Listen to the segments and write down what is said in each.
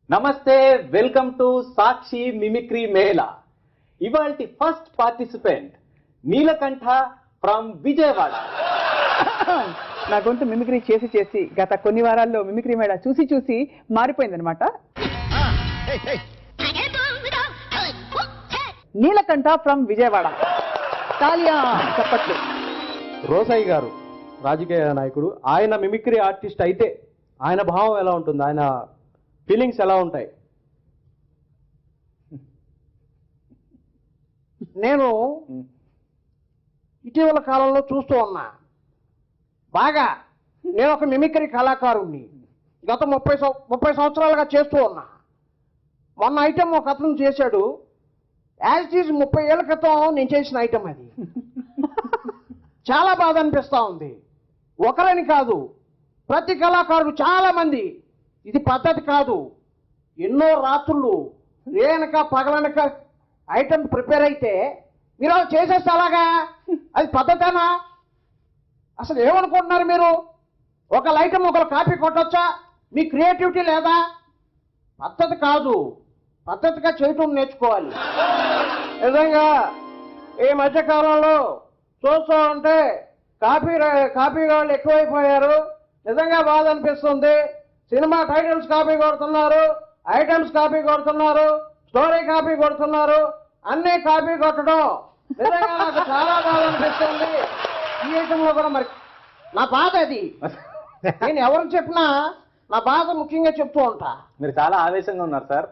నమస్తే, welcome to Sakshi mimicry mela. ఇవాల్టి first participant Neelakantha from Vijayawada. నా గొంతు మిమిక్రీ చేసి చేసి గత కొన్ని వారాల్లో మిమిక్రీ మేళా చూసి చూసి మారిపోయిందనమాట. నీలకంఠ ఫ్రమ్ విజయవాడ. తాలియా చెప్పట్లు. రోసయ్య గారు రాజకీయ నాయకుడు, ఆయన మిమిక్రీ ఆర్టిస్ట్ అయితే ఆయన భావం ఎలా ఉంటుంది, ఆయన ఫీలింగ్స్ ఎలా ఉంటాయి? నేను ఇటీవల కాలంలో చూస్తూ ఉన్నా బాగా. నేను ఒక మిమిక్రీ కళాకారుణ్ణి, గత 30 సంవత్సరాలుగా చేస్తూ ఉన్నా. మొన్న ఐటమ్ ఒక అతను చేశాడు, యాజ్ ఇట్ ఈజ్ 30 ఏళ్ల క్రితం నేను చేసిన ఐటమ్ అది. చాలా బాధ అనిపిస్తూ ఉంది. ఒకరని కాదు, ప్రతి కళాకారుడు చాలా మంది ఇది పద్ధతి కాదు, ఎన్నో రాత్రులు రేనక పగలనక ఐటమ్ ప్రిపేర్ అయితే మీరు అలా చేసేస్తే అలాగా అది పద్ధతేనా? అసలు ఏమనుకుంటున్నారు మీరు? ఒకళ్ళ ఐటమ్ ఒకరు కాపీ కొట్టొచ్చా? మీ క్రియేటివిటీ లేదా? పద్ధతి కాదు, పద్ధతిగా చేయటం నేర్చుకోవాలి. నిజంగా ఈ మధ్యకాలంలో చూస్తూ ఉంటే కాపీ వాళ్ళు ఎక్కువైపోయారు. నిజంగా బాధ అనిపిస్తుంది. సినిమా టైటిల్స్ కాపీ కొడుతున్నారు, ఐటమ్స్ కాపీ కొడుతున్నారు, స్టోరీ కాపీ కొడుతున్నారు, అన్నీ కాపీ కొట్టడం నిజంగా నాకు చాలా బాధ అనిపిస్తుంది. ఈ ఐటంలో కూడా మరి నా బాధ అది. నేను ఎవరికి చెప్పినా నా బాధ ముఖ్యంగా చెప్తూ ఉంటా. మీరు చాలా ఆవేశంగా ఉన్నారు సార్.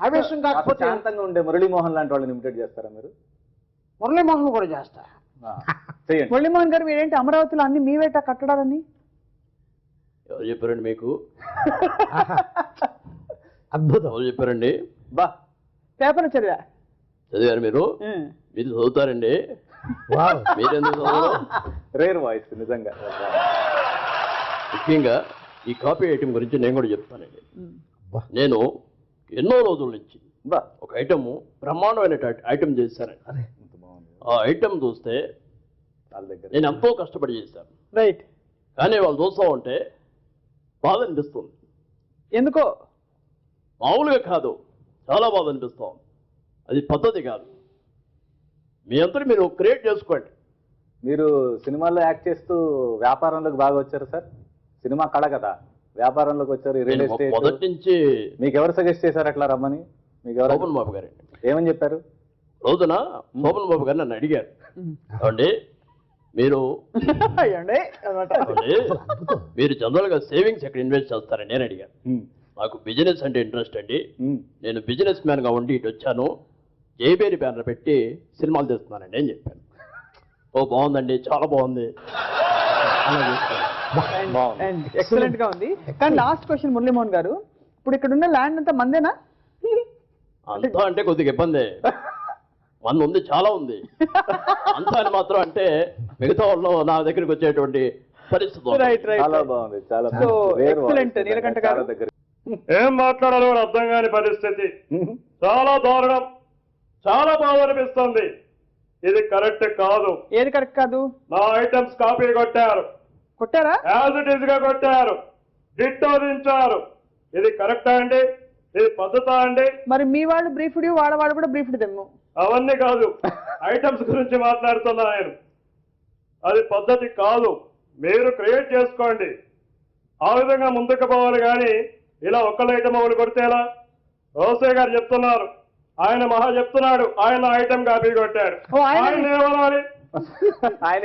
ఆవేశం కాకపోతే శాంతంగా ఉండే మురళీమోహన్ లాంటి వాళ్ళని ఇమిటేట్ చేస్తారా మీరు? మురళీమోహన్ కూడా చేస్తా. మురళీమోహన్ గారు మీరేంటి అమరావతిలో అన్ని మీవేట కట్టడాలని ఎవరు చెప్పారండి మీకు? అద్భుతం. ఎవరు చెప్పారండి? బా పేపర్ చదివారు మీరు? మీరు చదువుతారండి? మీరెందుకు చదవరు? రేర్ వాయిస్ నిజంగా. ముఖ్యంగా ఈ కాపీ ఐటమ్ గురించి నేను కూడా చెప్తానండి. నేను ఎన్నో రోజుల నుంచి ఒక ఐటమ్ బ్రహ్మాండమైన ఐటమ్ చేశానండి. ఆ ఐటమ్ చూస్తే నేను ఎంతో కష్టపడి చేశాను, రైట్. కానీ వాళ్ళు చూస్తూ ఉంటే బాధ అనిపిస్తుంది. ఎందుకో? మామూలుగా కాదు, చాలా బాధ అనిపిస్తాం. అది పద్ధతి కాదు. మీ అంతా మీరు క్రియేట్ చేసుకోండి. మీరు సినిమాల్లో యాక్ట్ చేస్తూ వ్యాపారంలోకి బాగా వచ్చారు సార్. సినిమా కళ కదా, వ్యాపారంలోకి వచ్చారు. రియల్ ఎస్టేట్ మొదటి నుంచి. మీకు ఎవరు సజెస్ట్ చేశారు అట్లా రమ్మని? మీకు ఎవరు? శోభన్ బాబు గారు. ఏమని చెప్పారు? రోజున శోభన్ బాబు గారు నన్ను అడిగారు, అండి మీరు మీరు జనరల్గా సేవింగ్స్ ఎక్కడ ఇన్వెస్ట్ చేస్తారని నేను అడిగాను. నాకు బిజినెస్ అంటే ఇంట్రెస్ట్ అండి, నేను బిజినెస్ మ్యాన్గా ఉండి ఇటు వచ్చాను, జైబేరి బ్యానర్ పెట్టి సినిమాలు తీస్తున్నానండి అని చెప్పాను. ఓ బాగుందండి, చాలా బాగుంది, ఎక్సలెంట్ గా ఉంది. కానీ లాస్ట్ క్వశ్చన్ మురళీమోహన్ గారు, ఇప్పుడు ఇక్కడ ఉన్న ల్యాండ్ అంతా మందేనా? అంతా అంటే కొద్దిగా ఇబ్బంది. మంది ఉంది, చాలా ఉంది. అంతా అని మాత్రం అంటే మిగతా వాళ్ళు నా దగ్గరికి వచ్చేటువంటి పరిస్థితి. చాలా బాగుంది, చాలా ఎక్సలెంట్. నీలకంఠ గారు ఏం మాట్లాడాలో అర్థం కాని పరిస్థితి, చాలా దారుణం, చాలా బాధ అనిపిస్తుంది. ఇది కరెక్ట్ కాదు. ఏది కరెక్ట్ కాదు? నా ఐటమ్స్ కాపీ కొట్టారా? యాజ్ ఇట్ ఈజ్ గా కొట్టారు, దిట్టోదించారు. ఇది కరెక్టా అండి? ఇది పద్ధతా అండి? మరి మీ వాళ్ళు బ్రీఫ్డ్, వాడవాడు కూడా బ్రీఫ్డ్ దెమ్ము. అవన్నీ కాదు, ఐటమ్స్ గురించి మాట్లాడుతున్నా నేను. అది పద్ధతి కాదు. మీరు క్రియేట్ చేసుకోండి, ఆ విధంగా ముందుకు పోవాలి. కానీ ఇలా ఒక్కళ్ళ ఐటమ్ ఒకటి కొడితే ఎలా? రోసయ్య గారు చెప్తున్నారు, ఆయన మహా చెప్తున్నాడు, ఆయన ఐటమ్ కాపీ కొట్టాడు. ఆయన ఏమనాలి? ఆయన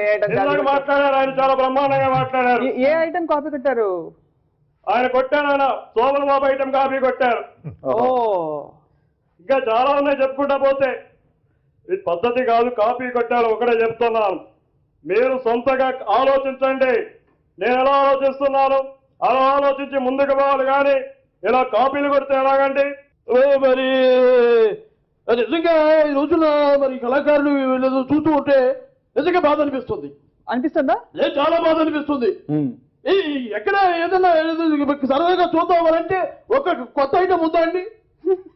మాట్లాడారు, ఆయన చాలా బ్రహ్మాండంగా మాట్లాడారు. ఏ ఐటమ్ కాపీ కొట్టారు? ఆయన కొట్టాడు, ఆయన శోభన్ బాబు ఐటమ్ కాపీ కొట్టారు. ఇంకా చాలా ఉన్నాయి చెప్పుకుంటా పోతే. ఇది పద్ధతి కాదు, కాపీ కొట్టారు ఒకటే చెప్తున్నాను. మీరు సొంతగా ఆలోచించండి. నేను ఎలా ఆలోచిస్తున్నాను అలా ఆలోచించి ముందుకు పోవాలి. కానీ ఇలా కాపీలు కొడితే ఎలాగండి? మరి నిజంగా ఈ రోజున మరి కళాకారులు చూస్తూ ఉంటే నిజంగా బాధ అనిపిస్తుంది. అనిపిస్తుందా? చాలా బాధ అనిపిస్తుంది. ఎక్కడ ఏదైనా సరదాగా చూద్దామంటే ఒక కొత్త ఐటమ్ ఉందా అండి?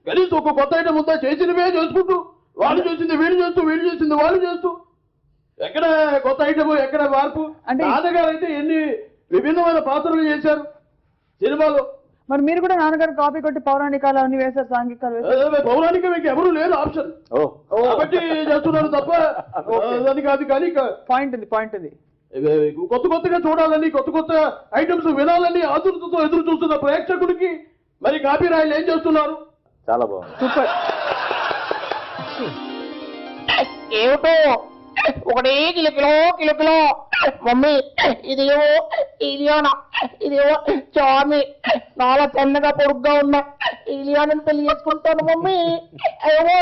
కనీసం ఒక కొత్త ఐటమ్ ఉందా? చేసినవే చేసుకుంటూ వాళ్ళు చూసింది వీళ్ళు చేస్తూ, వీళ్ళు చూసింది వాళ్ళు చేస్తూ, ఎక్కడ కొత్త ఐటమ్, ఎక్కడ మార్పు? అంటే నాన్నగారు అయితే ఎన్ని విభిన్నమైన పాత్రలు చేశారు సినిమాలో. మరి మీరు కూడా నాన్నగారు కాపీ కొట్టి పౌరాణికాలు అన్ని వేశారు, సాంఘికాలు వేశారు. పౌరాణిక మీకు ఎవరు లేదు ఆప్షన్ కాబట్టి చేస్తున్నారు తప్ప అది కాదు. కానీ పాయింట్ ఉంది కొత్త కొత్తగా చూడాలని, కొత్త కొత్త ఐటమ్స్ వినాలని ఆతృతతో ఎదురు చూస్తున్న ప్రేక్షకుడికి మరి కాపీ రాయలు ఏం చేస్తున్నారు? చాలా బాగుంది, సూపర్. ఏమిటో ఒకటే కిలకిలో మమ్మీ ఇదేవో ఇలియానా, ఇదేవో చామి, చాలా సన్నగా పొడుగ్గా ఉన్నా ఇలియానని పెళ్లి చేసుకుంటాను మమ్మీ. ఏవో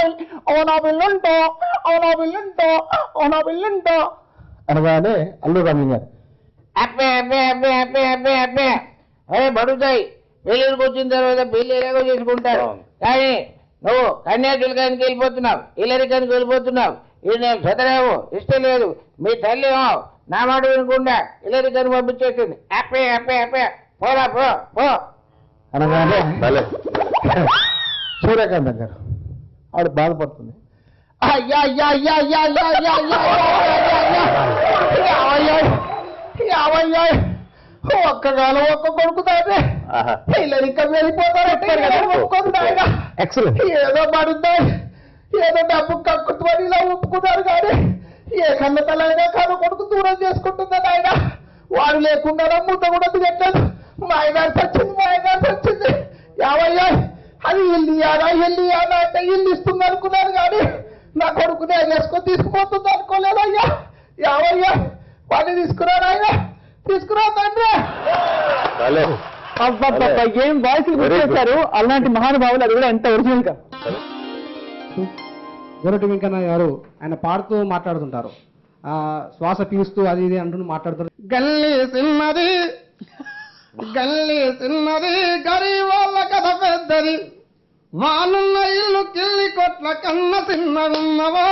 అవునా బిల్లుంటో అనగానే అల్లు రామలింగ గారు అబ్బే అబ్బే అబ్బే అబ్బే అబ్బే అబ్బే అరే బడుతాయి, పెళ్ళికి వచ్చిన తర్వాత పెళ్లి ఎలాగో చేసుకుంటారు. కానీ నువ్వు కన్యాశుల్కానికి వెళ్ళిపోతున్నావు, ఇల్లరికానికి వెళ్ళిపోతున్నావు. ఇది నేను చదరావు ఇష్టం లేదు. మీ తల్లి నా మాట వినకుండా ఇల్లరికాన్ని పంపించేసింది. అప్పే అప్పే అప్పే పోరా పో అనగానే సూర్యకాంతం గారు ఆవిడ బాధపడుతుంది. అయ్యా అయ్యా అయ్యా అయ్యా అయ్యా అయ్యా అయ్యా ఒక్కగాను ఒక్క కొడుకుతాడే పిల్లలు వెళ్ళిపోతారు. ఏదో పడుద్దా, ఏదో డబ్బు కక్కుతుని ఇలా ఒప్పుకున్నారు. కానీ ఏ కన్న తలైనా కాదు కొడుకు దూరం చేసుకుంటుందని ఆయన వాడు లేకుండా ముద్ద కూడా తిట్టలేదు. మాయగారు వచ్చింది యావయ్యా అది ఇల్లియానా అంటే ఇల్లు ఇస్తుంది అనుకున్నాను. కానీ నా కొడుకు నేను వేసుకొని తీసుకుపోతుంది అనుకోలేదయ్యా. యావయ్యా వాడిని తీసుకురాడు ఆయన, తీసుకురా తండ్రి. ఏం వాయిస్ గుర్తొచ్చారు అలాంటి మహానుభావులు, అది కూడా ఎంత ఒరిజినల్ గా. గొరటి వెంకన్న గారు ఆయన పాడుతూ మాట్లాడుతుంటారు, శ్వాస పీలుస్తూ అది ఇది అంటూ మాట్లాడుతారు. గల్లీ సిన్నది గరీబోళ్ళ కథ పెద్దది, వాళ్ళున్న ఇల్లు కిల్లి కొట్ల కన్న సిన్నదున్నవో.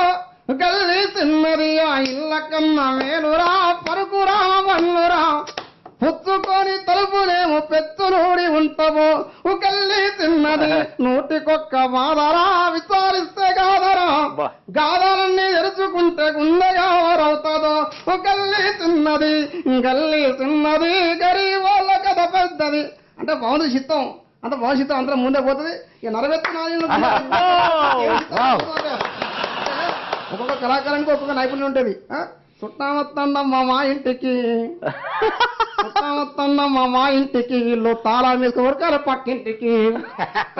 గల్లీ సిన్నది ఆ ఇళ్ళ కన్న వేలురా, పరుకురా వన్నురా, పుచ్చుకొని తలుపులేమో పెచ్చునూడి ఉంటావో. గల్లీ సిన్నది నూటికొక్క బాధరా, విచారిస్తే గాదరా, గాదాలన్నీ తెరుచుకుంటే గుండెగావరవుతుందో. గల్లీ సిన్నది గరీబోళ్ళ కథ పెద్దది. అంటే బాగుంది చిత్తం, అంత భవిష్యత్తు అంతా ముందే పోతుంది. ఇక నరవెత్తనాలు ఒక్కొక్క కళాకారానికి ఒక్కొక్క నైపుణ్యం ఉంటుంది. చుట్టామత్తన్న మా ఇంటికి ఇల్లు తాళా మీకు వర్గాల పక్కింటికి.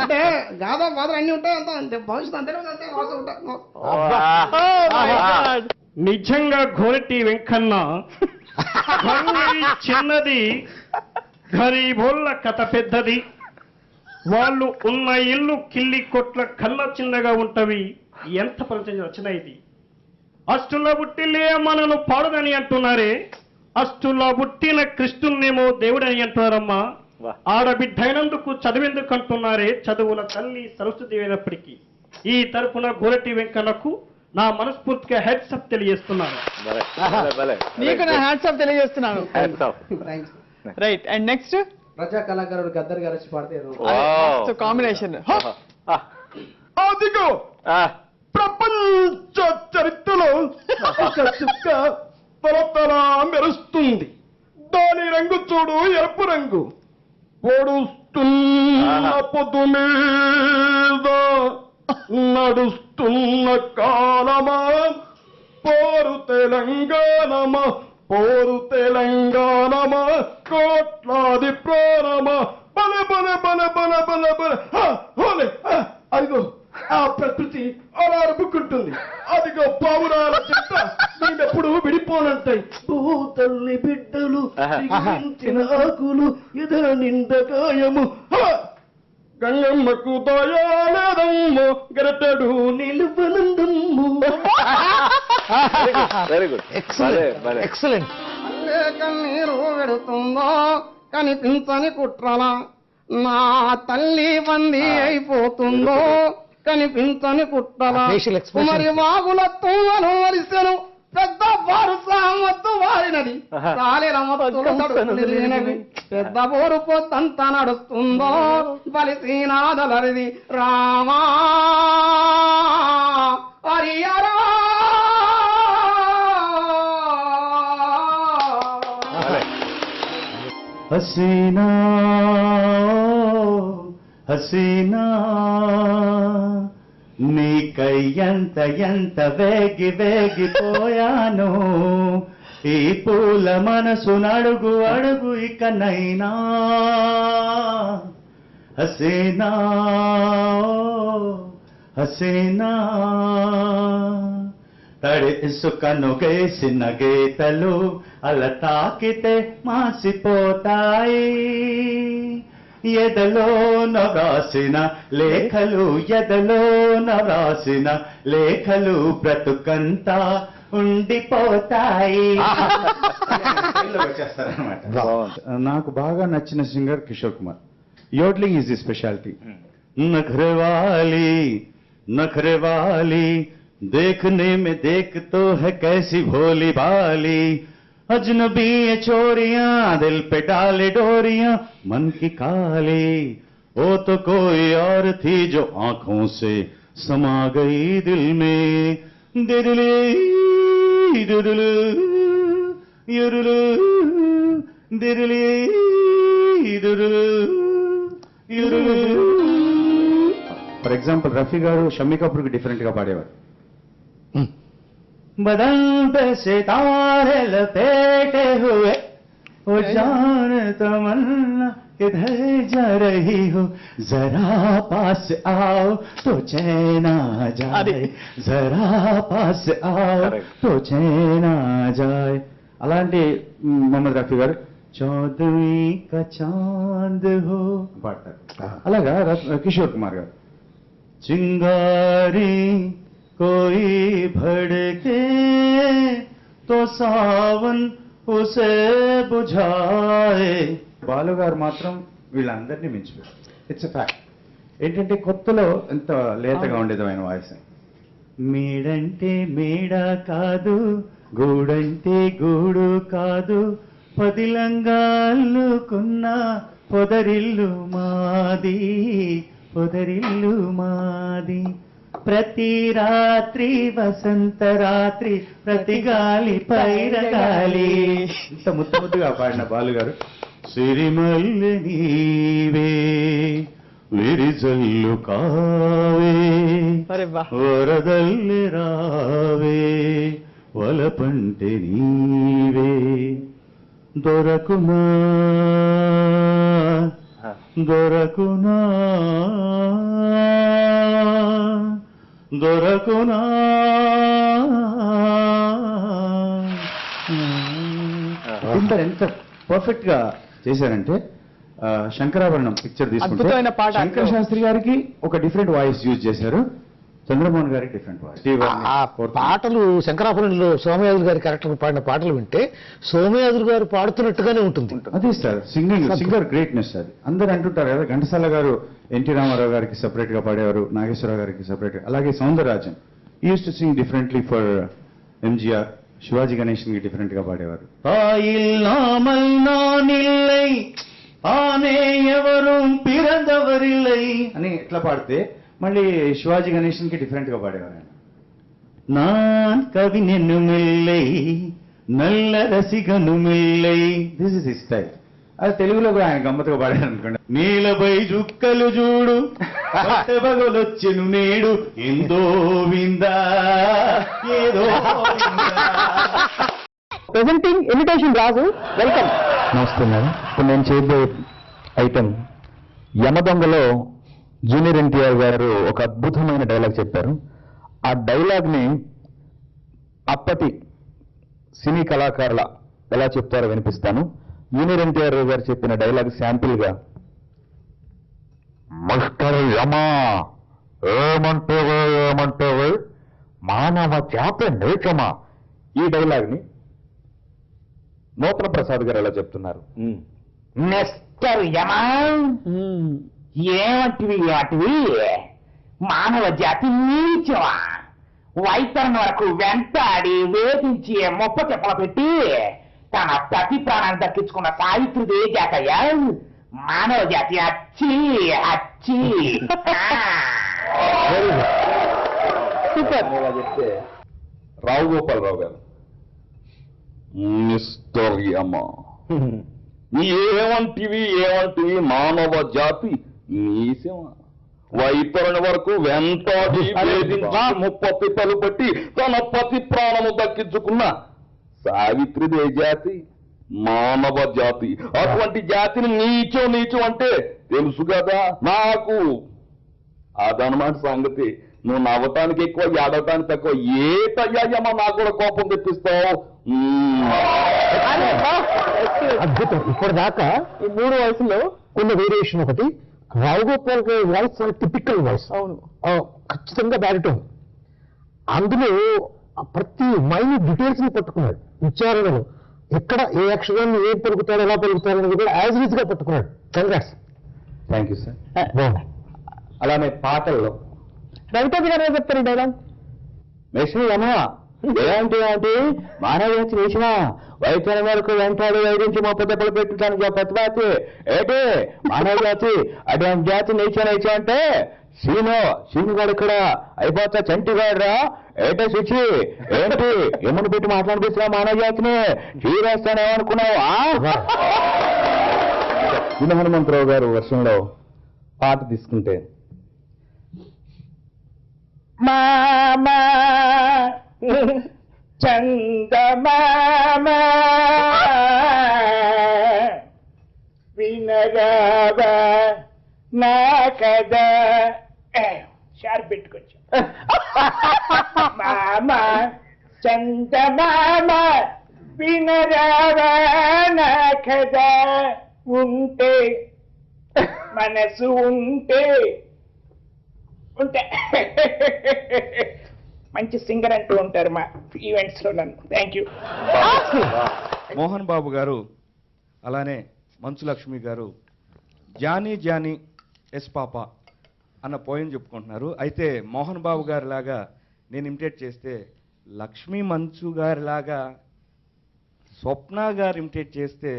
అంటే గాదా బాధలు అన్ని ఉంటాయి. అంతే భవిష్యత్తు అంతే నిజంగా గోరటి వెంకన్న చిన్నది, గరీబోళ్ళ కథ పెద్దది, వాళ్ళు ఉన్న ఇల్లు కిల్లి కొట్ల కళ్ళ చిన్నగా ఉంటవి. ఎంత పరిచయం రచన ఇది. అష్టులో పుట్టిలే మనను పాడుదని అంటున్నారే, అష్టులో పుట్టిన కృష్ణున్నేమో దేవుడని అంటున్నారమ్మా. ఆడబిడ్డైనందుకు చదివేందుకు అంటున్నారే, చదువుల తల్లి సరస్వతి అయినప్పటికీ ఈ తరపున గోరటి వెంకన్నకు నా మనస్ఫూర్తిగా హ్యాట్సప్ తెలియజేస్తున్నాను. నీకు నా హ్యాట్సప్ తెలియజేస్తున్నాను. రైట్. అండ్ నెక్స్ట్ ప్రజా కళాకారుడు గద్దర్ గారు వచ్చి పాడితే కాంబినేషన్. అదిగో ప్రపంచ చరిత్రలో చుక్క తరతరా మెరుస్తుంది, దాని రంగు చూడు ఎరుపు రంగు, పొడుస్తున్న పొద్దు మీద నడుస్తున్న కాలమా, పోరు తెలంగాణమా కోట్లాది ప్రాణమా, బల బల బల బల బల బల. అదిగో ఆ ప్రకృతి అలా అరుపుకుంటుంది. అదిగో పావురాల చెట్ట నేనెప్పుడు విడిపోనంటాయి. తల్లి బిడ్డలు ఆకులు ఎదుర నిందకాయము, గంగమ్మకు దయాలేదమ్మో గరటడు నిలువనందమ్ము. Very good, excellent. అల్లే కన్నీరు వెడుతుందో కనిపించని కుట్రల, నా తల్లి బందీ అయిపోతుందో కనిపించని కుట్రల. మరి వాగుల తుమ్మను వరిసెను పెద్ద వారు సామత్తు వారినది, పెద్ద బోరు పొద్దంత నడుస్తుందో బలిసీనాదలరిది. రామా హసీనా హసీనా నీకై ఎంత ఎంత వేగిపోయాను ఈ పూల మనసు అడుగు అడుగు ఇకనైనా హసీనా హసీనా తడి ఇసుకను గేసిన గీతలు అలా తాకితే మాసిపోతాయి ఎదలో నరాసిన లేఖలు ఎదలో నరాసిన లేఖలు బ్రతుకంతా ఉండిపోతాయి వచ్చేస్తారనమాట. నాకు బాగా నచ్చిన singer Kishore Kumar. Yodelling is the speciality. नखरे वाली देखने में देख तो है कैसी भोली भाली अजनबी ये चोरियां दिल पे डाले डोरियां मन की काली वो तो कोई और थी जो आंखों से समा गई दिल में दिरले दिरले युरले दिरले दिरले युरले. ఫర్ ఎగ్జాంపుల్ రఫీ గారు షమ్మీ కపూర్కి డిఫరెంట్ గా పాడేవారు. बदन पे सितारे लपेटे हुए वो जान तमन्ना किधर जा रही हो जरा पास आओ तो चैन आ जाए जरा पास आओ तो चैन आ जाए. అలాంటి మొహమ్మద్ రఫీ గారు చౌదవి కా చాంద్ హో పాడతారు. అలాగా కిషోర్ కుమార్ గారు चिंगारी कोई भड़के तो सावन उसे बुझाए. బాలు గారు మాత్రం వీళ్ళందరినీ మించిపోయారు. It's a fact. ఏంటంటే కొత్తలో ఎంత లేతగా ఉండేది ఆయన వాయిస్. మేడంటే మేడ కాదు గూడంటే గూడు కాదు పదిలంగా అల్లుకున్న పొదరిల్లు మాది పొదరిల్లు మాది ప్రతి రాత్రి వసంత రాత్రి ప్రతి గాలి పైరగాలి. ఇంత ముద్దు ముద్దుగా పాడిన బాలు గారు సిరిమల్లి నీవే విరిజల్లు కావే వరదల్లి రావే వలపంటే నీవే దొరకునా దొరకునా దొరకునా. ఎంత పర్ఫెక్ట్ గా చేశారంటే శంకరాభరణం పిక్చర్ తీసుకుంటే శంకర శాస్త్రి గారికి ఒక డిఫరెంట్ వాయిస్ యూజ్ చేశారు, చంద్రమోహన్ గారికి డిఫరెంట్ వాయిస్. ఆ పాటలు శంకరాభరణంలో సోమయాజులు గారి క్యారెక్టర్ పాడిన పాటలు వింటే సోమయాజులు గారు పాడుతున్నట్టుగానే ఉంటుంది. అదే సార్ సింగర్ గ్రేట్నెస్. అది అందరు అంటుంటారు కదా, ఘంటసాల గారు ఎన్టీ రామారావు గారికి సెపరేట్ గా పాడేవారు, నాగేశ్వరరావు గారికి సెపరేట్ గా. అలాగే Soundararajan use to sing differently for MGR. Shivaji Ganesan కి డిఫరెంట్ గా పాడేవారు. అని ఎట్లా పాడితే మళ్ళీ శివాజీ గణేశన్ కి డిఫరెంట్ గా పాడేవారు ఆయన. நான் கவி நின்னுமில்லை நல்ல రసిగనుమిల్లై. This is his style. అది తెలుగులో కూడా ఆయన గమ్మత్తుగా పాడారు అనుకోండి. నీలపై చుక్కలు చూడు పగలొచ్చెను నేడు ఎందో విందా ఏదో. ప్రెజెంటింగ్ ఇన్విటేషన్ రాజు, వెల్కమ్. నమస్తే మేడం. ఇప్పుడు నేను చేయబోయే ఐటమ్ యమదొంగలో జూనియర్ ఎన్టీఆర్ గారు ఒక అద్భుతమైన డైలాగ్ చెప్పారు. ఆ డైలాగ్ ని అప్పటి సినీ కళాకారుల ఎలా చెప్తారో వినిపిస్తాను. జూనియర్ ఎన్టీఆర్ గారు చెప్పిన డైలాగ్ శాంపిల్ గా, మిస్టర్ యమా ఏమంటావు మానవ జాత నేచమా. ఈ డైలాగ్ ని నూతన ప్రసాద్ గారు ఎలా చెప్తున్నారు? మిస్టర్ యమా ఏమంటివి మానవ జాతి నీచమా, వైతరణ వరకు వెంటాడి వేధించి మొప్ప చెప్పలు పెట్టి తన ప్రతి ప్రాణాన్ని దక్కించుకున్న సావిత్రిదే జాతయ్యా మానవ జాతి అచ్చి అచ్చి. సూపర్. చెప్తే రావు గోపాలరావు గారు, మిస్టర్ యమ ఏమంటివి మానవ జాతి నీశమ వైతరుని వరకు వెంటాడి వేధించి ముప్పత్తి పలుపట్టి తన పతి ప్రాణము దక్కించుకున్న సావిత్రిదే జాతి మానవ జాతి. అటువంటి జాతిని నీచం అంటే తెలుసు కదా నాకు. అదనమాట సంగతి. నువ్వు నవ్వటానికి ఎక్కువ, ఏడవటానికి తక్కువ. ఏటయ్యాయమ్మా నాకు కూడా కోపం తెప్పిస్తావు. అద్భుతం. ఇప్పటిదాకా ఈ 3 వయసులో ఉన్న వేరియేషన్ ఒకటి. రావుగోపాల్ గారి వాయిస్ టిపికల్ వాయిస్. అవును, ఖచ్చితంగా బ్యారిటోన్. అందులో ప్రతి మైన్యూట్ డీటెయిల్స్ ని పట్టుకున్నాడు. ఉచ్చారణలు ఎక్కడ ఏ అక్షరాన్ని ఏం పలుకుతాడు, ఎలా పలుకుతాడు అనేది కూడా యాజ్ ఈజ్ గా పట్టుకున్నాడు. కంగ్రాట్స్. Thank you sir. బాగున్నాయి. అలానే పాటల్లో రవితేజ గారు చెప్తారు డైలాగ్. మెషిన్ అమ్మా ఎలాంటి మానవ వేసిన వైద్యుల వరకు వెంటాడు వైద్యించి 30 దెబ్బలు పెట్టడానికి ప్రతిభాతి ఏంటి మానవ జాతి అటువంటి జాతి నేచా అంటే సీను గారు ఇక్కడ అయిపోతా చంటిగాడు రా ఏటో శుచి ఏంటి ఎమ్మని పెట్టి మాట్లాడిపిస్తున్నా మానవ జాతిని చీరేస్తానేమనుకున్నావా? చిన్న హనుమంతరావు గారు వర్షంలో పాట తీసుకుంటే మామా చందమామ వినరావ నా కదా షార్ప్ పెట్టుకోవచ్చు. మామ చందమామ వినరావ నా కదా ఉంటే మనసు ఉంటే మంచి సింగర్ అంటూ ఉంటారు మా ఈవెంట్స్ లో నన్ను. Thank you. మోహన్ బాబు గారు అలానే మంచు లక్ష్మి గారు జానీ ఎస్ పాప అన్న పోయం చెప్పుకుంటున్నారు. అయితే మోహన్ బాబు గారి లాగా నేను ఇమిటేట్ చేస్తే, లక్ష్మీ మంచు గారి లాగా స్వప్న గారు ఇమిటేట్ చేస్తే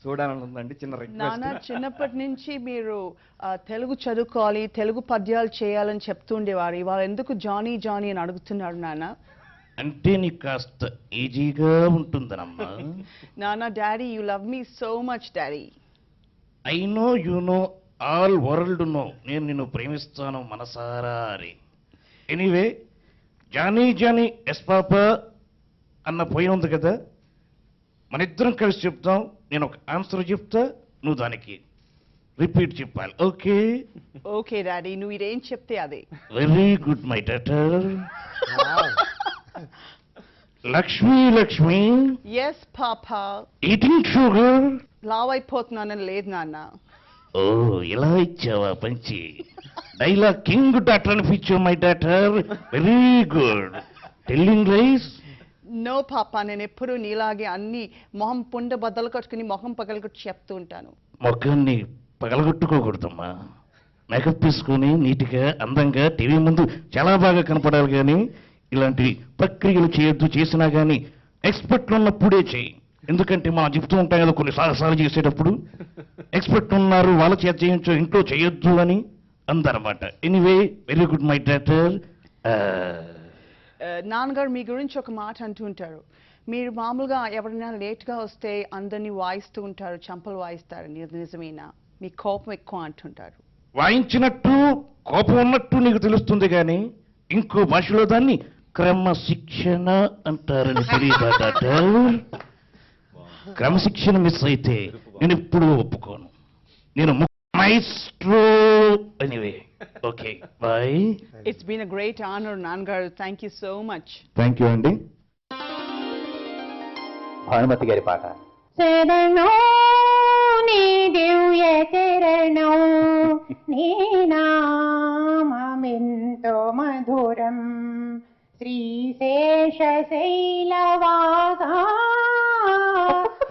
చూడాలని ఉందండి. చిన్న నాన్న, రిక్వెస్ట్. చిన్నప్పటి నుంచి మీరు తెలుగు చదువుకోవాలి, తెలుగు పద్యాలు చేయాలని చెప్తుండేవారు. ఇవాళ ఎందుకు జానీ అని అడుగుతున్నాడు నాన్న? అంటే నీకు కాస్త ఈజీగా ఉంటుందనమ్మా. నాన్న, daddy, you love me so much daddy. I know you know all world know నేను నిన్ను ప్రేమిస్తాను మనసారా అని. ఎనీవే, జానీ ఎస్ పాప అన్న పోయి ఉంది కదా, మన ఇద్దరం కలిసి చెప్తాం. నేను ఒక ఆన్సర్ చెప్తా, నువ్వు దానికి రిపీట్ చెప్పాలి. ఓకే? ఓకే డాడీ, నువ్వు ఇదేం చెప్తే అదే. Very good my daughter. Lakshmi ఎస్ పాపా. Eating sugar. లావ్ అయిపోతున్నానని లేదు నాన్న. ఓ, ఇలా ఇచ్చావా పంచి. డైలాగ్ కింగ్ డాక్టర్ అనిపించావు my daughter. Very good. Telling lies. No పాపా, నేను ఎప్పుడు నీలాగే అన్ని మొహం పుండ బద్దలు కట్టుకుని మొహం పగలగొట్టి చెప్తూ ఉంటాను. మొఖాన్ని పగలగొట్టుకోకూడదమ్మా. మేకప్ వేసుకొని నీట్గా అందంగా టీవీ ముందు చాలా బాగా కనపడాలి. కానీ ఇలాంటి ప్రక్రియలు చేయొద్దు. చేసినా కానీ ఎక్స్పర్ట్లు ఉన్నప్పుడే చేయి. ఎందుకంటే మనం చెప్తూ ఉంటాం కదా కొన్ని సాహసాలు చేసేటప్పుడు, ఎక్స్పర్ట్ ఉన్నారు వాళ్ళ చేత చేయించు, ఇంట్లో చేయొద్దు అని అందరమాట. Anyway, very good my daughter. నాన్నగారు మీ గురించి ఒక మాట అంటూ ఉంటారు. మీరు మామూలుగా ఎవరైనా లేట్గా వస్తే అందరినీ వాయిస్తూ ఉంటారు, చంపలు వాయిస్తారు. నిజమేనా? మీ కోపం ఎక్కువ అంటుంటారు. వాయించినట్టు కోపం ఉన్నట్టు నీకు తెలుస్తుంది కానీ ఇంకో భాషలో దాన్ని క్రమశిక్షణ అంటారని తెలియదా డాక్టర్? క్రమశిక్షణ మిస్ అయితే నేను ఎప్పుడూ ఒప్పుకోను. నేను maestro. Anyway, okay, bye. It's been a great honour నాన్నగారు. Thank you so much. Thank you అండి. భానుమతి గారి పాట. శరణో నీ దివ్య చరణం, నీ నామమెంతో మధురం, శ్రీశేషశైలవాసా.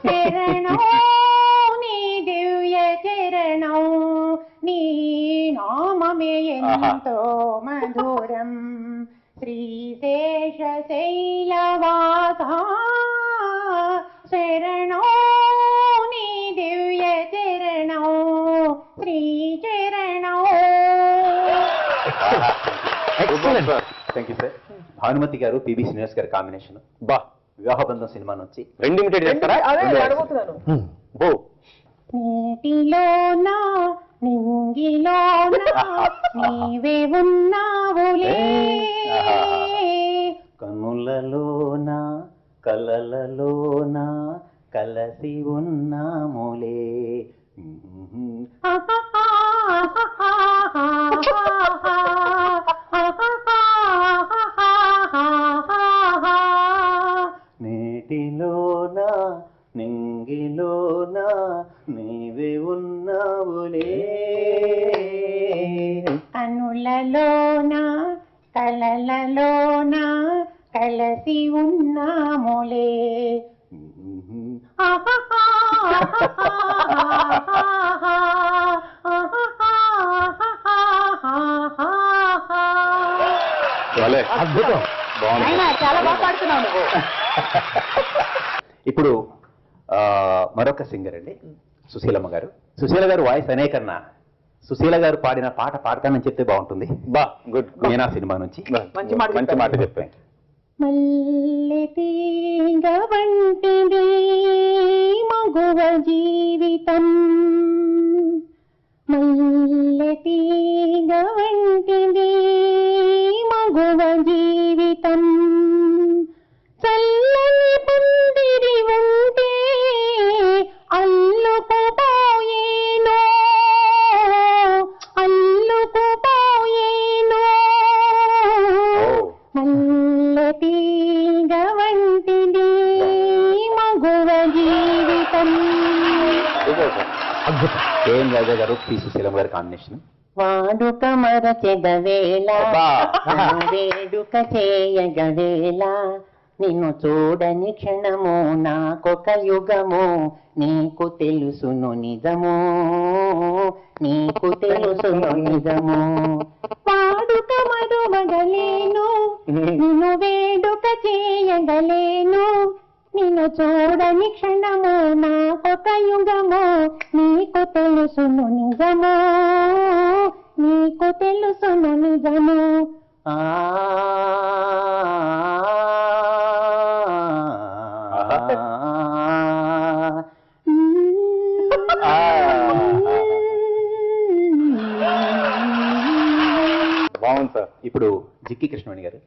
శరణో నీ దివ్య చరణం, నీ నామమే ఎంతో మధురం, శ్రీశేషశైలవాసా. శరణో నీ దివ్య చరణో, శ్రీ చరణో. Thank you sir. భానుమతి గారు పిబి శ్రీనివాస్ గారి కాంబినేషన్. బా, వివాహ బంధం సినిమా నుంచి 2 ఇమిటేట్ చేస్తారా? అదే అడుగుతున్నాను. ఓ నీటిలోన నింగిలోన నీవే ఉన్నావులే. కనులలోన కలలలోన కలసి ఉన్నాములే. నీటిలోన నింగిలోన నీవే ఉన్నావులే. కనులలోన కలలలోన కలసి ఉన్నాములే. అద్భుతం. చాలా బాగా పాడుతున్నావు నువ్వు. ఇప్పుడు మరొక సింగర్ అండి, సుశీలమ్మ గారు. సుశీల గారు వాయిస్ అనేకన్నా సుశీల గారు పాడిన పాట పాడతానని చెప్తే బాగుంటుంది. గుడ్. మీనా సినిమా నుంచి మంచి మాట చెప్పాను. మల్లె తీగ వంటిది మగువ జీవితం, మల్లె తీగ వంటిది మగువ జీవితం. చల్లని పందిరి ఉంటే అల్లుకుపోయేనో అల్లుకుపోయేనో. మల్లె తీగ వంటిది మగువ జీవితం. ఏం రాజా గారు పి సుశీలమ్మ గారి కాంబినేషన్. వాడుక మరచెదవేళ వేడుక చేయగవేళ, నిన్ను చూడని క్షణము నాకొక యుగము, నీకు తెలుసును నిజము నీకు తెలుసును నిజము. వాడుక మరువగలేను నిన్ను వేడుక చేయగలేను, నిన్ను చూడని క్షణము నాకొక యుగము, నీకు తెలుసును నిజము నీకు తెలుసును నిజము. బాగుంది సార్. ఇప్పుడు జిక్కి కృష్ణవేణి గారు.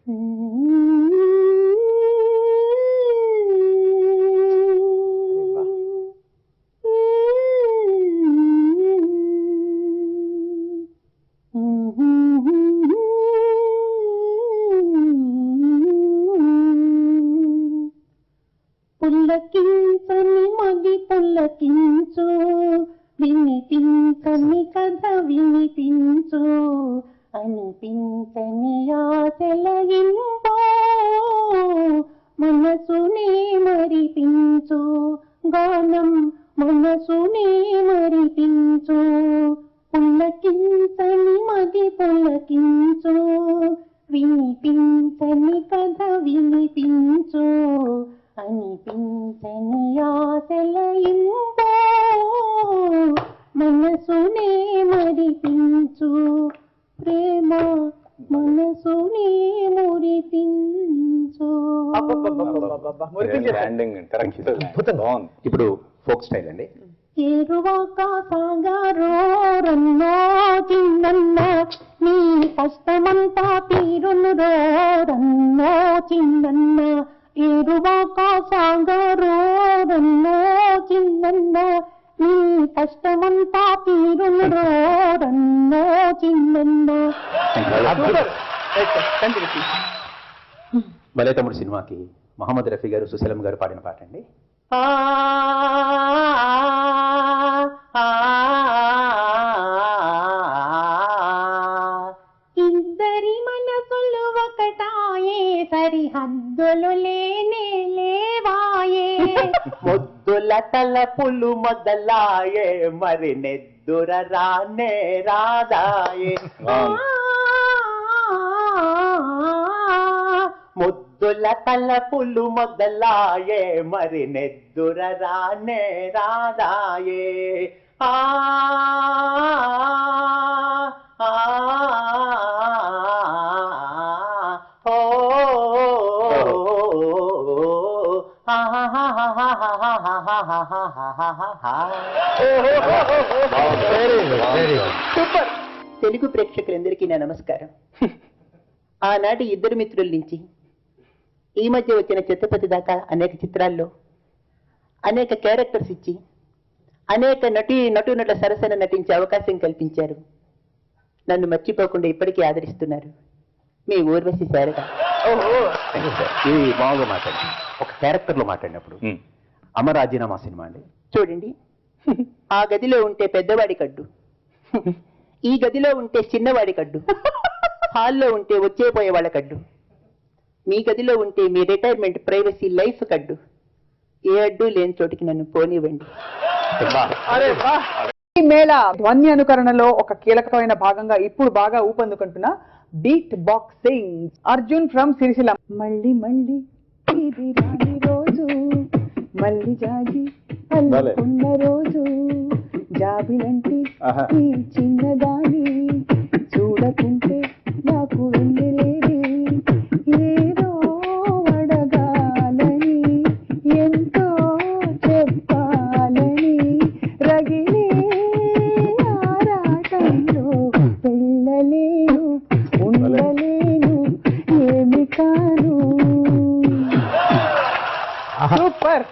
పుల్లకించని మది పుల్లకించు, వినిపించని కథ వినిపించు, అనిపించని ఆశలయింపో, మనసునే మరిపించు గానం మనసునే మరిపించు. పుల్లకించని మది పుల్లకించు, వినిపించని కథ వినిపించు, అనిపించని ఆశలయింపో, మనసునే మరిపించు. ప్రేమ మనసునే మురిపించు. ఇప్పుడు ఫోక్ స్టైల్ అండి. ఏరువాక సాగారో రన్నో చిన్నన్న, నీ కష్టమంతా తీరును రో రన్నో చిన్నన్న. ఏరువాక సాగారో రన్నో చిన్నన్న, నీ కష్టమంతా తీరును రో రన్నో చిన్నన్న. భలే తమ్ముడు సినిమాకి మహమ్మద్ రఫీ గారు సుశీలమ్మ గారు పాడిన పాట అండి. ఇద్దరి మనసులు ఒకటాయే, సరిహద్దులు లేనే లేవాయే. మొద్దుల తలపులు మొదలాయే, మరి నెద్దుర రానే రాదాయే. ముద్దుల తలపులు మొదలాయే, మరి నెద్దుర రానే రాదాయే. ఆ ఓ సూపర్. తెలుగు ప్రేక్షకులందరికీ నా నమస్కారం. ఆనాటి ఇద్దరు మిత్రుల నుంచి ఈ మధ్య వచ్చిన చిత్తపతి దాకా అనేక చిత్రాల్లో అనేక క్యారెక్టర్స్ ఇచ్చి అనేక నటునటుల సరసన నటించే అవకాశం కల్పించారు. నన్ను మర్చిపోకుండా ఇప్పటికీ ఆదరిస్తున్నారు మీ ఊర్వశి శారద. ఇది బాగా మాట్లాడి ఒక క్యారెక్టర్ లో మాట్లాడినప్పుడు అమరాజీనామా సినిమా అండి. చూడండి, ఆ గదిలో ఉంటే పెద్దవాడి కడ్డు, ఈ గదిలో ఉంటే చిన్నవాడి కడ్డు, హాల్లో ఉంటే వచ్చేపోయే వాళ్ళ కడ్డు, మీ గదిలో ఉంటే మీ రిటైర్మెంట్ ప్రైవసీ లైఫ్ కడ్డు. ఏ అడ్డు లేని చోటికి నన్ను పోనివ్వండి. ఈ మేళ ధ్వని అనుకరణలో ఒక కీలకమైన భాగంగా ఇప్పుడు బాగా ఊపందుకుంటున్న beat boxing. Arjun from Sircilla. మళ్ళీ మళ్ళీ ఇది రాని రోజు, మళ్ళీ జాగి అల్లుకున్న రోజు, జాబిలంటి ఈ చిన్నదాని చూడకుంటే నాకు వెన్నెలేది, ఏదో అడగాలని ఎంతో చెప్పాలని రగిలే ఆరాటంలో వెళ్ళలేను ఉండలేను ఏమి కాను. సూపర్.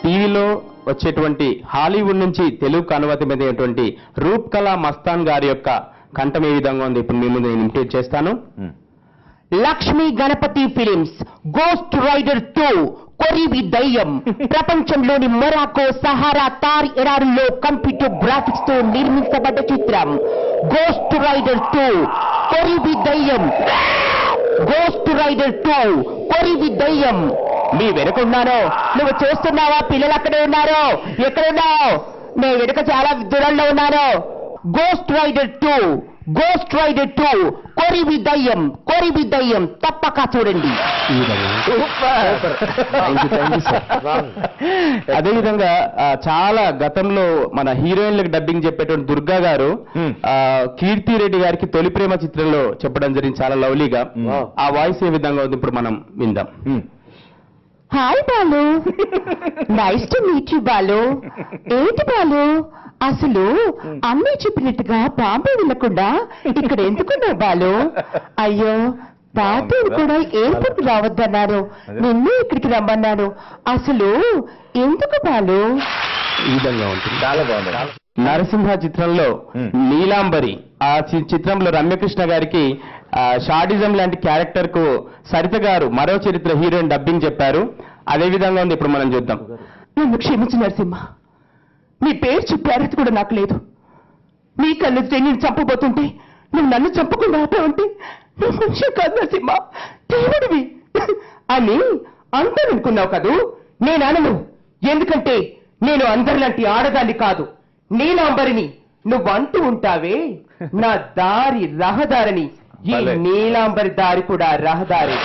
టీవీలో వచ్చేటువంటి హాలీవుడ్ నుంచి తెలుగు అనువాదమైనటువంటి రూప్ కళా మస్తాన్ గారి యొక్క కంఠం ఏ విధంగా ఉంది ఇప్పుడు మీ ముందు నేను ఇమిటేట్ చేస్తాను. Lakshmi Ganapathi films Ghost Rider 2 కొరివి దయ్యం ప్రపంచంలోని మొరాకో సహారా తార్ ఎడారుల్లో కంప్యూటర్ గ్రాఫిక్స్ తో నిర్మించబడ్డ చిత్రం గోస్ట్ రైడర్ 2 కొరివి దయ్యం. గోస్ట్ రైడర్ 2 కొరివి దయ్యం. మీ వెనుకున్నాను, నువ్వు చూస్తున్నావా? పిల్లలు అక్కడే ఉన్నారు. ఎక్కడున్నావు? నీ వెనుక చాలా దూరంలో ఉన్నాను. గోస్ట్ రైడర్ 2 గోస్ట్ రైడర్ 2 కొరివి దయ్యం. కొరివి దయ్యం తప్పక చూడండి. అదేవిధంగా చాలా గతంలో మన హీరోయిన్లకు డబ్బింగ్ చెప్పేటువంటి దుర్గా గారు కీర్తి రెడ్డి గారికి తొలి ప్రేమ చిత్రంలో చెప్పడం జరిగింది చాలా లవ్లీగా. ఆ వాయిస్ ఏ విధంగా ఉంది ఇప్పుడు మనం విందాం. Hi Balu, nice to meet you Balu. ఏంటి బాలు, అసలు అన్నీ చెప్పినట్టుగా బాంబే వెళ్ళకుండా ఇక్కడ ఎందుకున్నావు బాలు? అయ్యో, తాతయ్యను కూడా ఎయిర్పోర్ట్ రావద్దన్నారు, నిన్ను ఇక్కడికి రమ్మన్నాను. అసలు ఎందుకు బాలు? ఈ విధంగా ఉంటుంది. చాలా బాగుంది. నరసింహ చిత్రంలో నీలాంబరి ఆ చిత్రంలో రమ్యకృష్ణ గారికి షాడిజం లాంటి క్యారెక్టర్ కు సరిత గారు మరో చరిత్ర హీరోయిన్ డబ్బింగ్ చెప్పారు. అదే విధంగా ఉంది ఇప్పుడు మనం చూద్దాం. నన్ను క్షమించు నరసింహ, నీ పేరు చెప్పే అర్హత కూడా నాకు లేదు. నీ కళ్ళు నేను చంపబోతుంటే నువ్వు నన్ను చంపకుండా ఆపావంటే నువ్వు మనిషి కాదు నరసింహ, దేవుడివి అని అంటాననుకున్నావు కదూ. నేనను, ఎందుకంటే నేను అందరిలాంటి ఆడదాన్ని కాదు, నీలాంబరిని. నువ్వు అంటూ ఉంటావే నా దారి రహదారిని, ఈ నీలాంబరి దారి కూడా రహదారి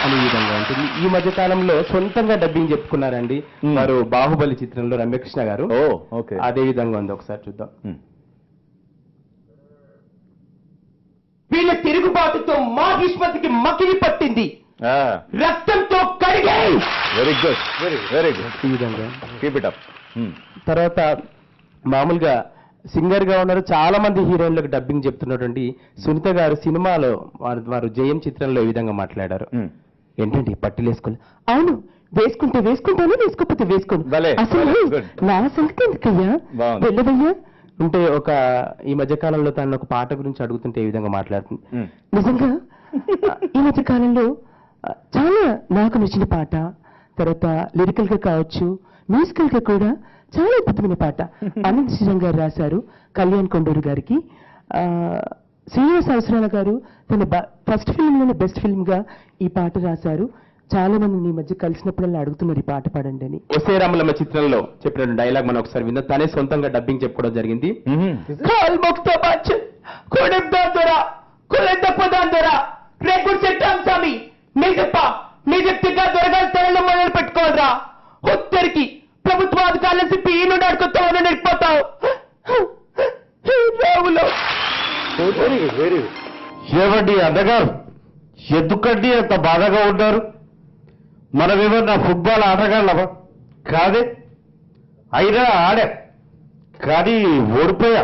అని ఈ విధంగా ఉంటుంది. ఈ మధ్య కాలంలో సొంతంగా డబ్బింగ్ చెప్పుకున్నారండి వారు బాహుబలి చిత్రంలో రమ్యకృష్ణ గారు. అదే విధంగా ఉంది, ఒకసారి చూద్దాం. వీళ్ళ తిరుగుబాటుతో మా విశ్వతికి మకిలి పట్టింది, రక్తంతో కడిగే. Very good, very good. ఈ విధంగా కీప్ ఇట్ అప్. తర్వాత మామూలుగా సింగర్ గా ఉన్నారు, చాలా మంది హీరోయిన్లకు డబ్బింగ్ చెప్తున్నటువంటి సునీత గారు సినిమాలో వారు జయం చిత్రంలో ఈ విధంగా మాట్లాడారు. ఏంటంటే పట్టీలు వేసుకోవాలి. అవును, వేసుకుంటే వేసుకుంటాను, వేసుకోకపోతే వేసుకోను. అసలు నా సంగతి ఎందుకయ్యా, వెళ్ళదయ్యా. అంటే ఒక ఈ మధ్య కాలంలో తను ఒక పాట గురించి అడుగుతుంటే ఈ విధంగా మాట్లాడుతుంది. నిజంగా ఈ మధ్య కాలంలో చాలా నాకు నచ్చిన పాట, తర్వాత లిరికల్ గా కావచ్చు, మ్యూజికల్ గా కూడా చాలా అద్భుతమైన పాట. అనంత్ శ్రీరామ్ గారు రాశారు కళ్యాణ్ కొండూరు గారికి. శ్రీనివాస్ అవసరాల గారు తన ఫస్ట్ ఫిల్మ్లోనే బెస్ట్ ఫిల్మ్గా ఈ పాట రాశారు. చాలా మంది ఈ మధ్య కలిసినప్పుడల్లా అడుగుతున్నారు ఈ పాట పాడండి అని. ఒసే రామలమ్మ చిత్రంలో చెప్పిన డైలాగ్ మనం ఒకసారి విన్నా. తనే సొంతంగా డబ్బింగ్ చెప్పుకోవడం జరిగింది. మొదలు పెట్టుకోరా ఒత్తరికి ప్రభుత్వ అధికారులు చెప్పి ఈ నుండి అడుగుతావు నడిపోతావు. ఏమండి అన్నగారు, ఎందుకండి అంత బాధగా ఉన్నారు? మనమేమన్నా ఫుట్బాల్ ఆటగాళ్ళమా? కాదే. అయినా ఆడా, కానీ ఓడిపోయా.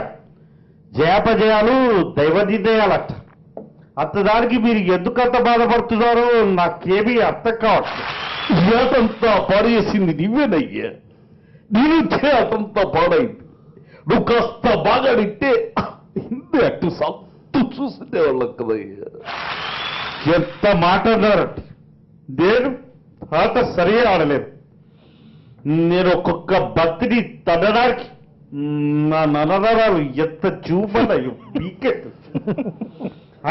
జయాపజయాలు దైవ నిర్ణయాలంట. అంతదానికి మీరు ఎందుకంత బాధపడుతున్నారో నాకేమీ అర్థం కావట్లేదు. ఏటంతా పాడేసింది నువ్వేనయ్యా. నీనుంచే అతంతా పాడైంది. నువ్వు కాస్త బాగా నింటే అటు సత్తు చూసిందే వాళ్ళం కదయ్యా. ఎంత మాట అన్నారంటే నేను ఆట సరిగా ఆడలేదు. నేను ఒక్కొక్క బంతిని తన్నడానికి నా ననరాలు ఎంత చూపన్నాయో పీకెట్.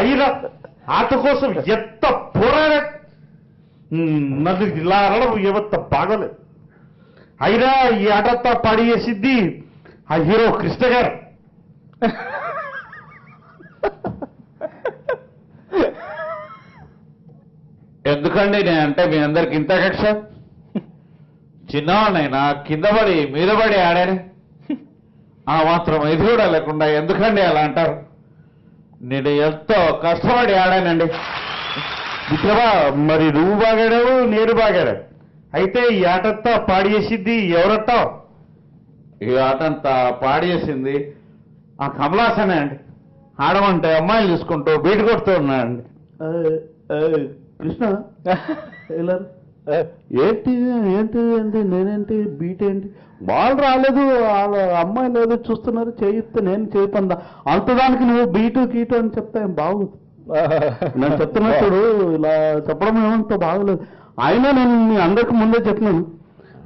అయినా ఆట కోసం ఎంత పోరాడా. నన్ను ఇలా అనడం ఏమంత బాగలేదు. అయినా ఈ ఆటంతా పాడేసింది ఆ హీరో కృష్ణ గారు. ఎందుకండి నేనంటే మీ అందరికి ఇంత కక్ష? చిన్నవాడినైనా కింద పడి మీద పడి ఆడాను. ఆ మాత్రం ఇది కూడా లేకుండా ఎందుకండి అలా అంటారు? నేను ఎంతో కష్టపడి ఆడానండి. మిత్రమా, మరి నువ్వు బాగాడావు, నేను బాగాడాను. అయితే ఈ ఆటంతా పాడేసింది ఎవరంటావు? ఈ ఆటంతా పాడేసింది ఆ కమలాసనే అండి. ఆడమంటే అమ్మాయిలు చూసుకుంటూ బీటు కొడుతూ ఉన్నానండి. కృష్ణ ఏంటి ఏంటి ఏంటి నేనేంటి బీట్ ఏంటి? వాళ్ళు రాలేదు, వాళ్ళ అమ్మాయిలు ఏదో చూస్తున్నారు, చేయిస్తే నేను చేయిపోందా అంతదానికి నువ్వు బీటు గీటు అని చెప్తే బాగుంది. నేను చెప్తున్నప్పుడు ఇలా చెప్పడం ఏమంత బాగలేదు. అయినా నేను మీ అందరికి ముందే చెప్పినాను,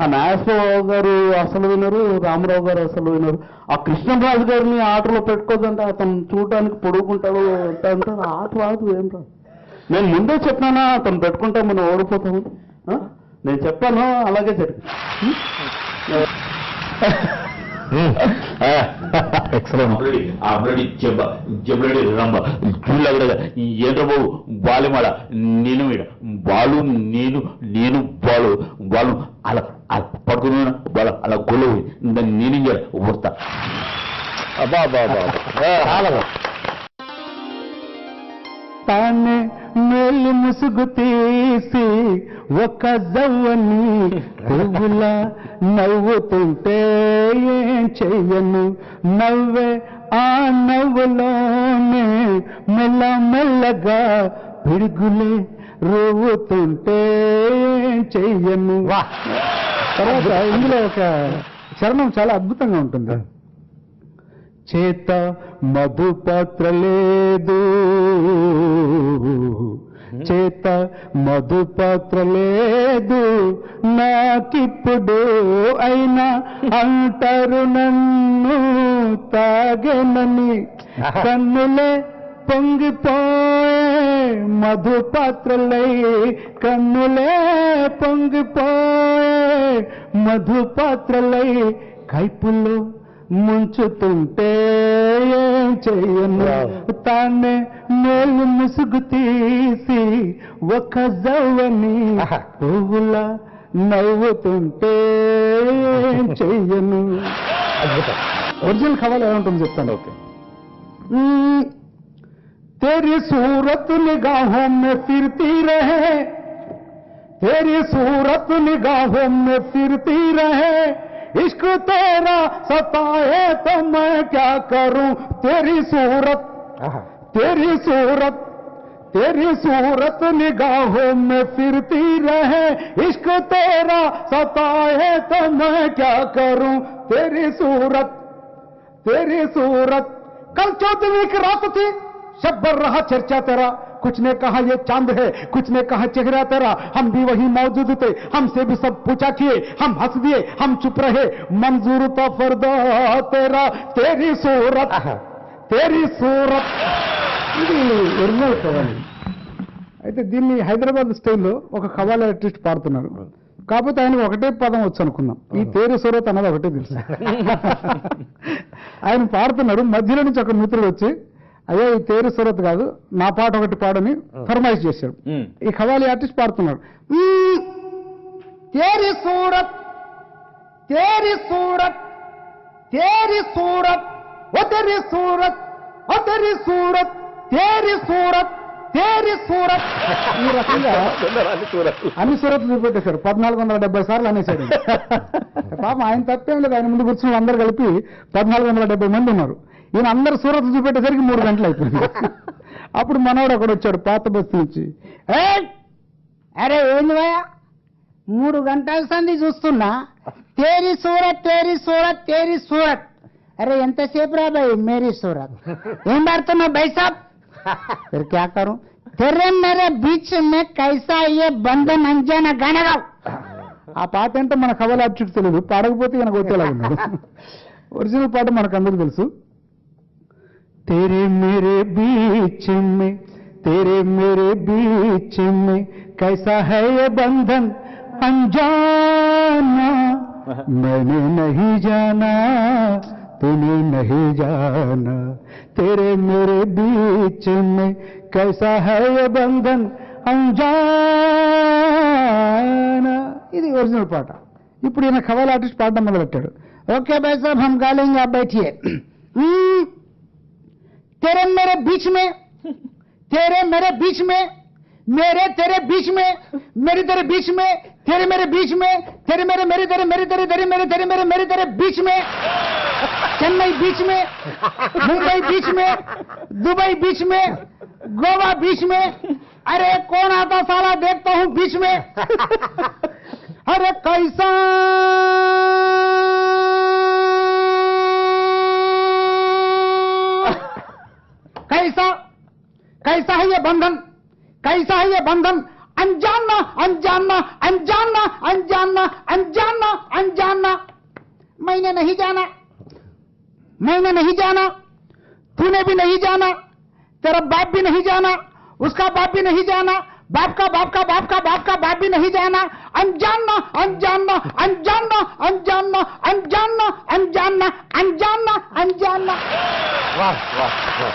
ఆ నాగేశ్వరరావు గారు అసలు వినరు, రామారావు గారు అసలు వినరు. ఆ కృష్ణరాజు గారిని ఆటలో పెట్టుకోదంటే అతను చూడటానికి పొడుగుంటాడు అంటారు. ఆట రాదు, ఏం రాదు. నేను ముందే చెప్పినానా అతను పెట్టుకుంటా మనం ఓడిపోతాము. నేను చెప్పాను, అలాగే జరిగింది. ఏంటో బాబు బాలిమాడ నేను బాలు నేను నేను బాలు బాలు అలా పడుకుని బాలు అలా గొలవు నేను ఊడతా. తానే మేలు ముసుగు తీసి ఒక జవ్వని పువ్వులా నవ్వుతుంటే ఏం చెయ్యను. నవ్వే ఆ నవ్వులోనే మెల్ల మెల్లగా పిడుగులే రువ్వుతుంటే ఏం చెయ్యను. తర్వాత ఇందులో ఒక చరణం చాలా అద్భుతంగా ఉంటుంది. చేత మధుపాత్ర లేదు, చేత మధుపాత్ర లేదు నాకిప్పుడు, అయినా అంటారు నన్ను తాగేనని. కన్నులే పొంగిపోయే మధుపాత్రలై, కన్నులే పొంగిపోయే మధుపాత్రలై కైపుల్లో ముంచుతుంటే ఏం చెయ్యను. తానే మేలు ముసుగు తీసి ఒక జవ్వని పువ్వులా నవ్వుతుంటే ఏం చెయ్యను. ఒరిజినల్ కథలో ఏముంటుంది చెప్తాను. ఓకే. तेरी सूरत निगाहों में फिरती रहे, तेरी सूरत निगाहों में फिरती रहे, इश्क तेरा सताए तो मैं क्या करूं. तेरी सूरत तेरी सूरत तेरी सूरत निगाहों में फिरती रहे, इश्क तेरा सताए तो मैं क्या करूं. तेरी सूरत कल 14वीं की रात थी, शब्बर रहा चर्चा तेरा, कुछ ने कहा ये चांद है, कुछ ने कहा चेहरा तेरा, हम भी वही मौजूद थे, हमसे भी सब पूछा किए, हम हंस दिए, हम चुप रहे, मंजूर तो फर्दा तेरा, तेरी सूरत, तेरी सूरत. ఇది ఒరిజినల్ కవాలి. అయితే దీన్ని హైదరాబాద్ స్టైల్లో ఒక కవాలి ఆర్టిస్ట్ పాడుతున్నారు. కాకపోతే ఆయనకు ఒకటే పదం వచ్చు అనుకుందాం, ఈ తేరి సూరత్ అన్నది ఒకటే తెలుసు. ఆయన పాడుతున్నారు, మధ్యలో నుంచి ఒక మిత్రుడు వచ్చి అయ్యో ఈ తేరి సూరత్ కాదు, నా పాట ఒకటి పాడని ఫర్మాయిష్ చేశాడు. ఈ ఖవాలి ఆర్టిస్ట్ పాడుతున్నాడు, తేరి సూరత్, తేరి సూరత్, తేరి సూరత్, ఓ తేరి సూరత్, ఓ తేరి సూరత్, తేరి సూరత్, తేరి సూరత్. ఈ రకంగా అన్ని సూరత్లు చూపెట్టేశారు. 1470 సార్లు అనేసాడు. పాపం ఆయన తప్పేం లేదు, ఆయన ముందు కూర్చున్న అందరు కలిపి 1470 మంది ఉన్నారు. ఈయన అందరు సూరత్లు చూపెట్టేసరికి 3 గంటలు అయిపోయింది. అప్పుడు మనోడు అక్కడ వచ్చాడు పాత బస్తీ నుంచి, అరే ఏంది భయ 3 గంటల సంది చూస్తున్నా, తేరి సూరత్, తేరి సూరత్, తేరి సూరత్. అరే ఎంతసేపు రా భాయ్ మేరీ సూరత్, ఏం పడుతున్నావు భాయ్ సాబ్? फिर क्या करूं? तेरे मेरे बीच में कैसा ये बंधन अंजाना गाना गाओ. ఆ పాట అంటే మన కవల ఆర్టిస్ట్ తెలియదు, పాడకపోతే కనుక వచ్చేలా ఉన్నాడు. ఒరిజినల్ పాట మనకు అందరూ తెలుసు. तेरे मेरे बीच में, तेरे मेरे बीच में कैसा है ये बंधन अनजाना, मैंने नहीं जाना, तूने नहीं जाना, तेरे मेरे बीच में कैसा है ये बंधन अनजाना. ఇది ఒరిజినల్ పాట. ఇప్పుడు ఈయన ఖవాలి ఆర్టిస్ట్ పాడడం మొదలెట్టాడు. ओके भाई साहब हम गा लेंगे, आप बैठिए. तेरे मेरे बीच में, तेरे मेरे बीच में, मेरे तेरे बीच में, मेरी तेरे बीच में, तेरे मेरे बीच में, तेरे मेरे मेरे तेरे मेरे तेरे तेरे मेरे तेरे मेरे मेरे तेरे बीच में, चेन्नई बीच में, मुंबई बीच में, दुबई बीच में, गोवा बीच में. अरे कौन आता साला देखता हूं बीच में. अरे कैसा कैसा कैसा है ये बंधन, कैसा है ये बंधन अनजाना, अनजाना, अनजाना, अनजाना, अनजाना, अनजाना. मैंने नहीं जाना, मैंने नहीं जाना, तूने भी नहीं जाना, तेरा बाप भी नहीं जाना, उसका बाप भी नहीं जाना, बाप का बाप का बाप का बाप का बाप भी नहीं जाना. अनजाना, अनजाना, अनजाना, अनजाना, अनजाना, अनजाना, अनजाना, अनजाना. वाह वाह वाह.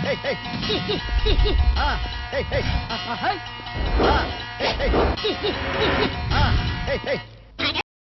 Hey, hey. Hey, hey. Hey, hey. Hey, hey.